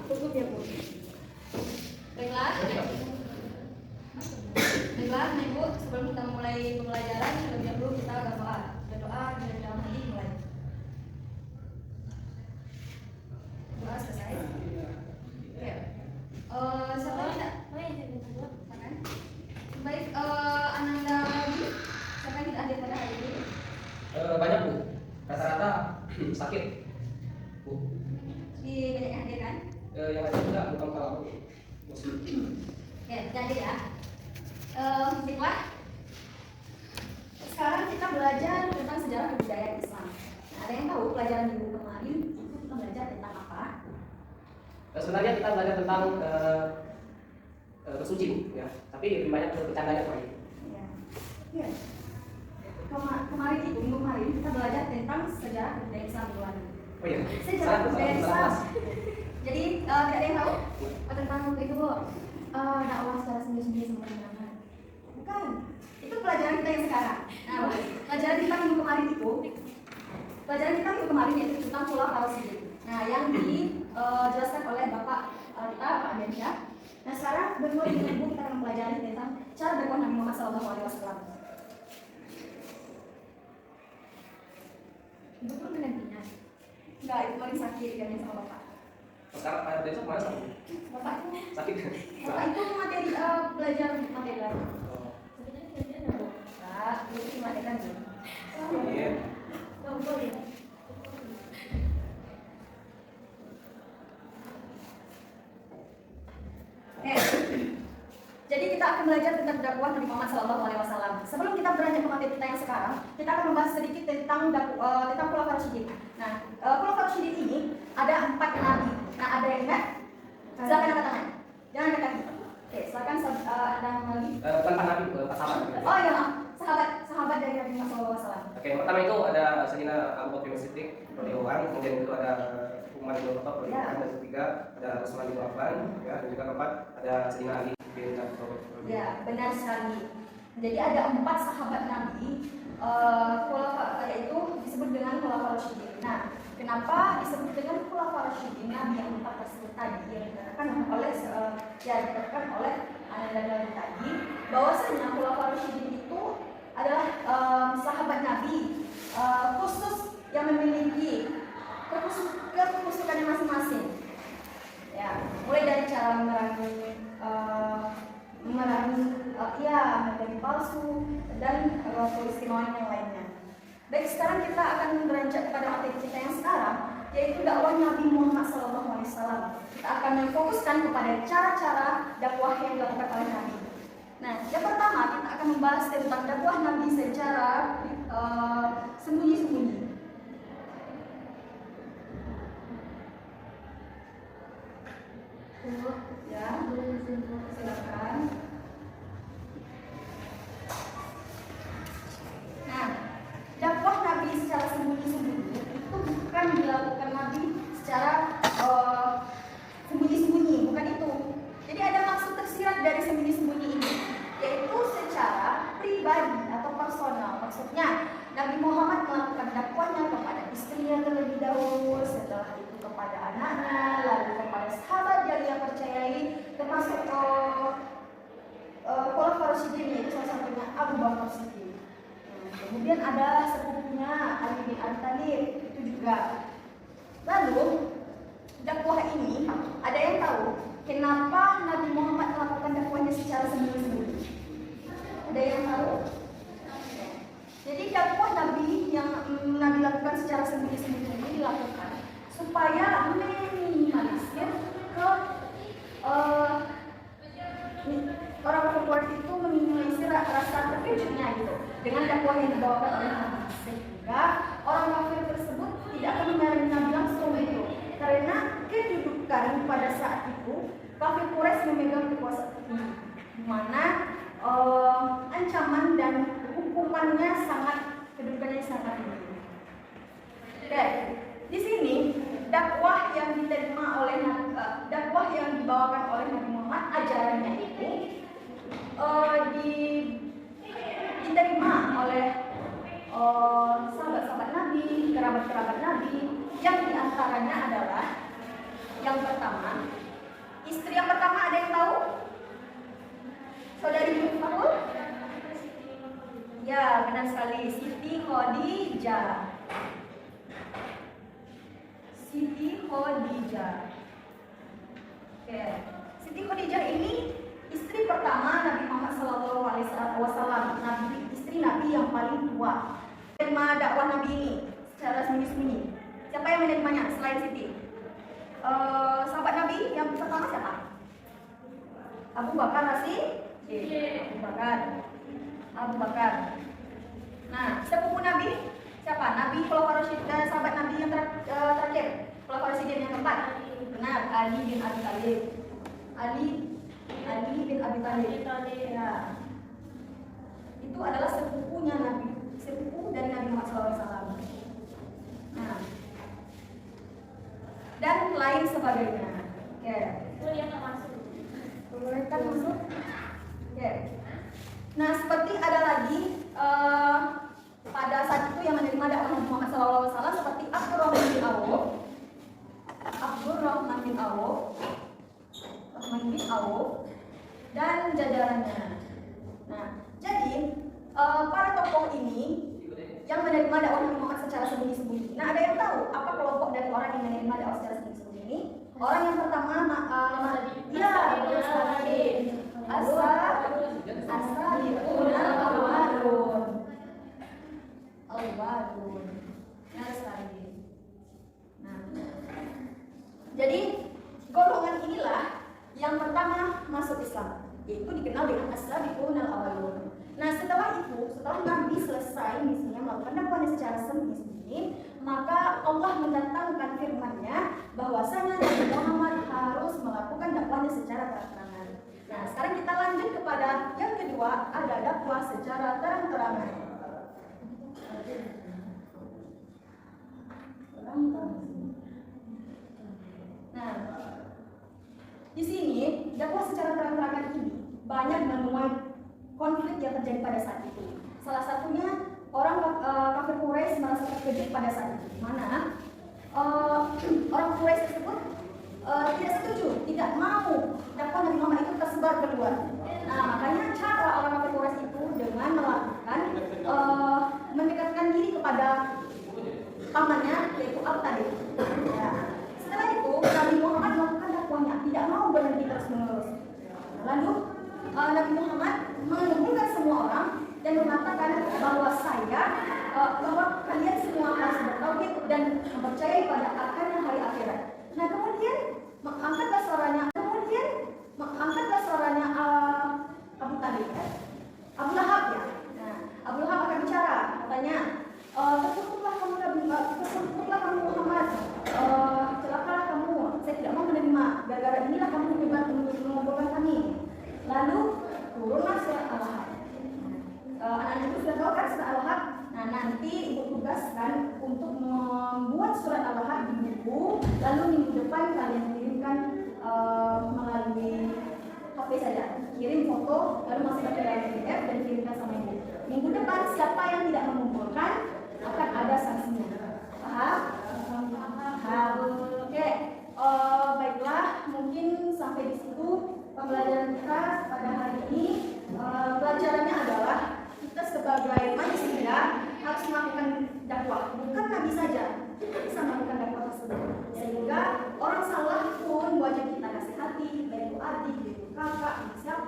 Tutup ya Bu. Baiklah. Baiklah, Ibu, sebelum kita mulai pembelajaran, terlebih dahulu kita berdoa. Berdoa di dalam hati mulai. Doa selesai. Oke. Siapa yang tidak? Silakan. Baik, Ananda, siapa yang tidak hadir pada hari ini? Banyak Bu, rata-rata sakit Bu. Di banyak yang hadir kan? Yang ada juga bukan kalau aku muslim. Ya, jadi ya. Baiklah. Sekarang kita belajar tentang sejarah kebudayaan Islam. Nah, ada yang tahu pelajaran minggu kemarin itu kita belajar tentang apa? Sebenarnya kita belajar tentang bersuci Bu, ya. Tapi lebih banyak bercandanya Pak. Ya. Ya. Kemarin itu minggu kemarin kita belajar tentang sejarah kebudayaan Islam di luar negeri. Oh iya. Sejarah kebudayaan Islam. Jadi tidak ada yang tahu tentang itu Bu? Dakwah secara sendiri-sendiri sama dengan bukan. Itu pelajaran kita yang sekarang. Nah, pelajaran kita minggu kemarin yaitu tentang Khulafaur Rasyidin. Nah, yang dijelaskan oleh Bapak kita Pak Adensya. Nah, sekarang berdua dengan Ibu kita akan mempelajari tentang cara dakwah Nabi Muhammad SAW. Ibu pun gantinya. Enggak, itu lagi sakit gantinya sama Bapak. Sekarang Pak besok mana sakit? Bapak itu Sakit. Bapak itu materi belajar materi lain. Sebenarnya gantian ada. Enggak, itu cuma kan dulu. Iya. Boleh. Oke. Jadi kita akan belajar tentang dakwah Nabi Muhammad SAW. Sebelum kita beranjak ke materi kita yang sekarang, kita akan membahas sedikit tentang Khulafaur Rasyidin. Nah, Khulafaur Rasyidin ini ada 4 nabi. Nah, ada yang ingat? Silakan angkat tangan. Jangan angkat kaki. Oke, silakan ada yang lagi. Bukan Pak Nabi, Pak sahabat. Oh iya, sahabat dari Nabi Muhammad SAW. Oke, yang pertama itu ada Sayyidina Abu Bakar Siddiq radhiyallahu anhu, kemudian itu ada Umar bin Khattab radhiyallahu anhu, dan ketiga ada Utsman bin Affan, ya, dan juga keempat ada Sayyidina Ali bin Abi Thalib. Ya, benar sekali. Jadi ada 4 sahabat Nabi, yaitu disebut dengan Khulafaur Rasyidin. Nah, kenapa disebut dengan Khulafaur Rasyidin? Nabi yang 4 tersebut tadi yang dikatakan oleh Ananda Nabi tadi, bahwasanya Khulafaur Rasyidin itu adalah sahabat Nabi khusus yang memiliki kekhususannya masing-masing. Ya, mulai dari cara memerangi palsu dan keistimewaan yang lainnya. Baik, sekarang kita akan beranjak kepada materi kita yang sekarang, yaitu dakwah Nabi Muhammad SAW. Kita akan memfokuskan kepada cara-cara dakwah yang dilakukan oleh Nabi. Nah, yang pertama kita akan membahas tentang dakwah Nabi secara sembunyi-sembunyi. Ya, silakan. Nah, dakwah Nabi secara sembunyi-sembunyi itu bukan dilakukan Nabi secara sembunyi-sembunyi, bukan itu. Jadi ada maksud tersirat dari sembunyi-sembunyi ini, yaitu secara pribadi atau personal. Maksudnya Nabi Muhammad melakukan dakwahnya kepada istrinya terlebih dahulu, setelah itu kepada anaknya, lalu kepada sahabat yang dia percayai, termasuk Khulafaur Rasyidin, yaitu salah satunya Abu Bakar Siddiq. Kemudian ada sepupunya Ali bin Abi Thalib, itu juga. Lalu dakwah ini ada yang tahu kenapa Nabi Muhammad melakukan dakwahnya secara sembunyi-sembunyi? Ada yang tahu? Jadi dakwah Nabi yang Nabi lakukan secara sembunyi-sembunyi ini dilakukan supaya meminimalisir ke orang keluar itu meminimalisir rasa terkejutnya gitu dengan dakwah yang dibawakan oleh Nabi, sehingga orang kafir tersebut tidak akan menyerang Nabi langsung itu, karena kedudukan pada saat itu kafir Quraisy memegang kekuasaan tertinggi, di mana ancaman dan hukumannya kedudukannya sangat tinggi. Oke, di sini dakwah yang dibawakan oleh Nabi Muhammad, ajarannya itu diterima oleh sahabat-sahabat Nabi, kerabat-kerabat Nabi, yang diantaranya adalah yang pertama. Istri yang pertama ada yang tahu? Saudari Miftahul? Ya, benar sekali. Siti Khadijah. Siti Khadijah. Oke. Siti Khadijah ini istri pertama Nabi Muhammad SAW. Istri Nabi yang paling tua. Menerima dakwah Nabi ini secara sembunyi-sembunyi. Siapa yang menerimanya selain Siti? Sahabat Nabi yang pertama siapa? Abu Bakar As-Siddiq. Abu Bakar. Nah, sepupu Nabi siapa? Nabi Khulafaur Rasyidin, sahabat Nabi yang terakhir. Khulafaur Rasyidin yang keempat. Benar, Ali bin Abi Thalib. Ali bin Abi Thalib. Ya. Itu adalah sepupunya Nabi, sepupu dari Nabi Muhammad SAW. Nah, dan lain sebagainya. Oke. Kuliah tak masuk. Bolehkan masuk? Oke. Nah, seperti ada lagi pada saat itu yang menerima dakwah Nabi Muhammad SAW seperti Abdurrahman bin Auf dan jajarannya. Nah, jadi para tokoh ini yang menerima dakwah Nabi Muhammad secara sembunyi-sembunyi. Nah, ada yang tahu apa kelompok dari orang yang menerima dakwah secara sembunyi-sembunyi ini? Orang yang pertama, As-Sabiqun al-Awwalun. Benar sekali. Nah, jadi golongan inilah yang pertama masuk Islam, yaitu dikenal dengan As-Sabiqun al-Awwalun. Nah, setelah Nabi selesai misinya melakukan dakwahnya secara sembunyi-sembunyi, maka Allah mendatangkan firman-Nya bahwasanya Nabi Muhammad harus melakukan dakwahnya secara terang-terangan. Nah, sekarang kita lanjut kepada yang kedua, ada dakwah secara terang-terangan. Nah, di sini dakwah secara terang-terangan ini banyak menuai konflik yang terjadi pada saat itu. Salah satunya orang kafir Quraisy merasa terkejut pada saat itu, di mana orang Quraisy tersebut tidak setuju, tidak mau dakwah Nabi Muhammad itu tersebar keluar. Nah, makanya cara orang kafir Quraisy itu dengan melakukan mendekatkan diri kepada pamannya, yaitu Al-Talib. Ya. Setelah itu Nabi Muhammad melakukan dakwahnya, tidak mau berhenti terus-menerus. Lalu Nabi Muhammad mengumpulkan semua orang dan mengatakan bahwa kalian semua harus bertauhid dan percaya pada akhirnya hari akhirat. Nah, kemudian angkatlah suaranya Abu Talib, Abu Lahab ya. Nah, Abu Lahab akan bicara, katanya, terkutuklah kamu Muhammad, celakalah kamu, saya tidak mau menerima, gara-gara inilah kamu mengumpulkan kami. Lalu turunlah surat Al-Lahab. Anak-anak itu sudah tahu kan surat Al-Lahab. Nah, nanti ibu tugaskan untuk membuat surat Al-Lahab di buku, lalu minggu depan kalian kirimkan melalui HP saja. Kirim foto, lalu masukkan ke dalam PDF dan kirimkan sama ibu. Minggu depan siapa yang tidak mengumpulkan akan ada sanksinya. Paham? Oke. Baiklah, mungkin sampai di situ pembelajaran kita pada hari ini. Pelajarannya adalah kita sebagai manusia harus melakukan dakwah, bukan Nabi saja, kita bisa melakukan dakwah tersebut. Sehingga orang salah pun wajib kita nasihati, baik itu adik, baik itu kakak, siapa